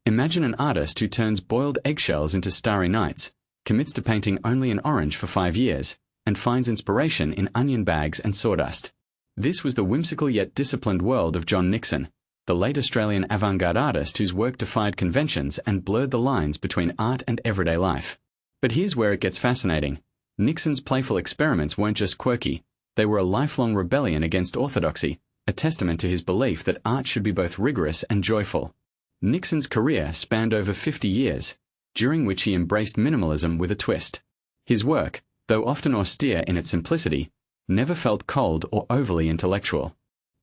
Imagine an artist who turns boiled eggshells into starry nights, commits to painting only in orange for 5 years, and finds inspiration in onion bags and sawdust. This was the whimsical yet disciplined world of John Nixon, the late Australian avant-garde artist whose work defied conventions and blurred the lines between art and everyday life. But here's where it gets fascinating. Nixon's playful experiments weren't just quirky, they were a lifelong rebellion against orthodoxy, a testament to his belief that art should be both rigorous and joyful. Nixon's career spanned over 50 years, during which he embraced minimalism with a twist. His work, though often austere in its simplicity, never felt cold or overly intellectual.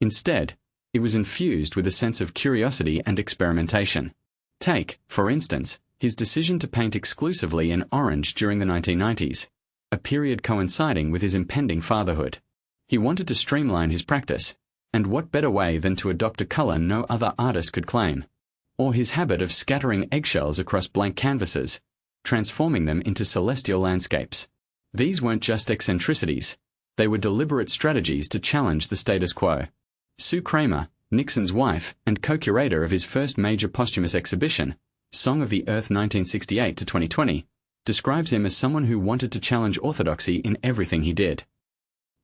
Instead, it was infused with a sense of curiosity and experimentation. Take, for instance, his decision to paint exclusively in orange during the 1990s, a period coinciding with his impending fatherhood. He wanted to streamline his practice, and what better way than to adopt a color no other artist could claim? Or his habit of scattering eggshells across blank canvases, transforming them into celestial landscapes. These weren't just eccentricities, they were deliberate strategies to challenge the status quo. Sue Kramer, Nixon's wife and co-curator of his first major posthumous exhibition, Song of the Earth 1968 to 2020, describes him as someone who wanted to challenge orthodoxy in everything he did.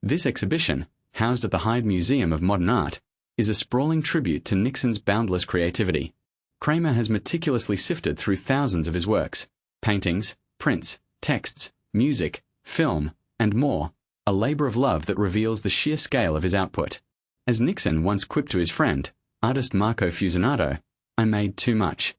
This exhibition, housed at the Heide Museum of Modern Art, is a sprawling tribute to Nixon's boundless creativity. Kramer has meticulously sifted through thousands of his works, paintings, prints, texts, music, film, and more, a labor of love that reveals the sheer scale of his output. As Nixon once quipped to his friend, artist Marco Fucinato, "I made too much."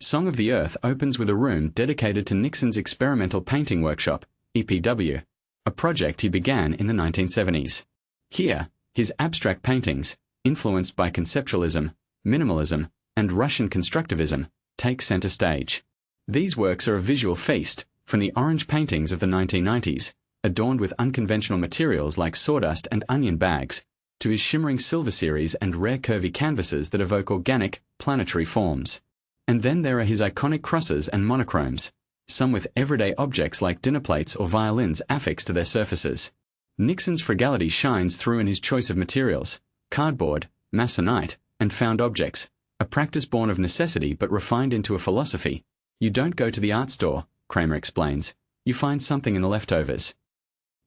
Song of the Earth opens with a room dedicated to Nixon's experimental painting workshop, EPW, a project he began in the 1970s. Here, his abstract paintings, influenced by conceptualism, minimalism, and Russian Constructivism, take center stage. These works are a visual feast, from the orange paintings of the 1990s, adorned with unconventional materials like sawdust and onion bags, to his shimmering silver series and rare curvy canvases that evoke organic, planetary forms. And then there are his iconic crosses and monochromes, some with everyday objects like dinner plates or violins affixed to their surfaces. Nixon's frugality shines through in his choice of materials: cardboard, masonite, and found objects, a practice born of necessity but refined into a philosophy. You don't go to the art store, Kramer explains, you find something in the leftovers.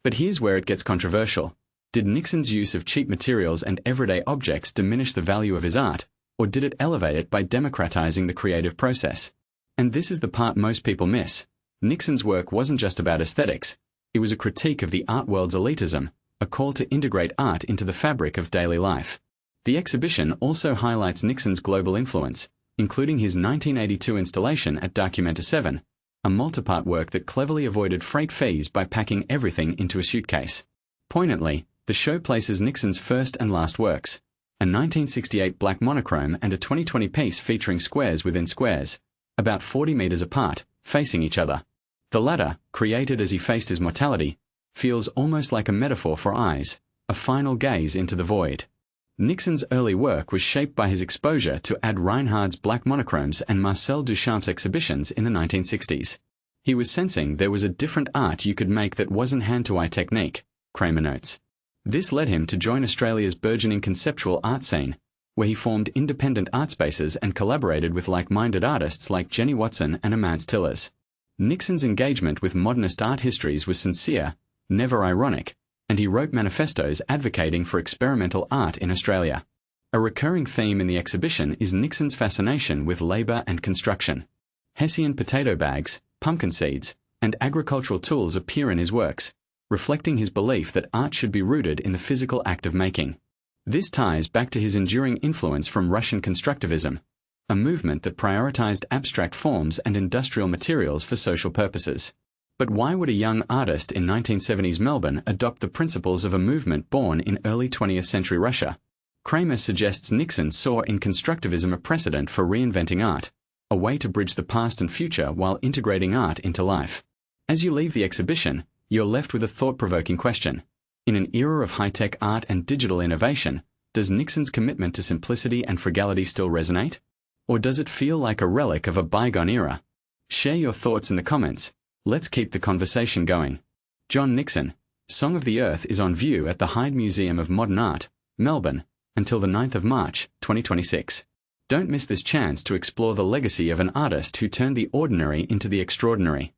But here's where it gets controversial. Did Nixon's use of cheap materials and everyday objects diminish the value of his art, or did it elevate it by democratizing the creative process? And this is the part most people miss. Nixon's work wasn't just about aesthetics, it was a critique of the art world's elitism, a call to integrate art into the fabric of daily life. The exhibition also highlights Nixon's global influence, including his 1982 installation at Documenta 7, a multipart work that cleverly avoided freight fees by packing everything into a suitcase. Poignantly, the show places Nixon's first and last works, a 1968 black monochrome and a 2020 piece featuring squares within squares, about 40 meters apart, facing each other. The latter, created as he faced his mortality, feels almost like a metaphor for eyes, a final gaze into the void. Nixon's early work was shaped by his exposure to Ad Reinhardt's black monochromes and Marcel Duchamp's exhibitions in the 1960s. He was sensing there was a different art you could make that wasn't hand-to-eye technique, Kramer notes. This led him to join Australia's burgeoning conceptual art scene, where he formed independent art spaces and collaborated with like-minded artists like Jenny Watson and Amance Tillers. Nixon's engagement with modernist art histories was sincere, never ironic, and he wrote manifestos advocating for experimental art in Australia. A recurring theme in the exhibition is Nixon's fascination with labor and construction. Hessian potato bags, pumpkin seeds, and agricultural tools appear in his works, reflecting his belief that art should be rooted in the physical act of making. This ties back to his enduring influence from Russian Constructivism, a movement that prioritized abstract forms and industrial materials for social purposes. But why would a young artist in 1970s Melbourne adopt the principles of a movement born in early 20th century Russia? Kramer suggests Nixon saw in Constructivism a precedent for reinventing art, a way to bridge the past and future while integrating art into life. As you leave the exhibition, you're left with a thought-provoking question. In an era of high-tech art and digital innovation, does Nixon's commitment to simplicity and frugality still resonate? Or does it feel like a relic of a bygone era? Share your thoughts in the comments. Let's keep the conversation going. John Nixon, Song of the Earth is on view at the Heide Museum of Modern Art, Melbourne, until the 9th of March, 2026. Don't miss this chance to explore the legacy of an artist who turned the ordinary into the extraordinary.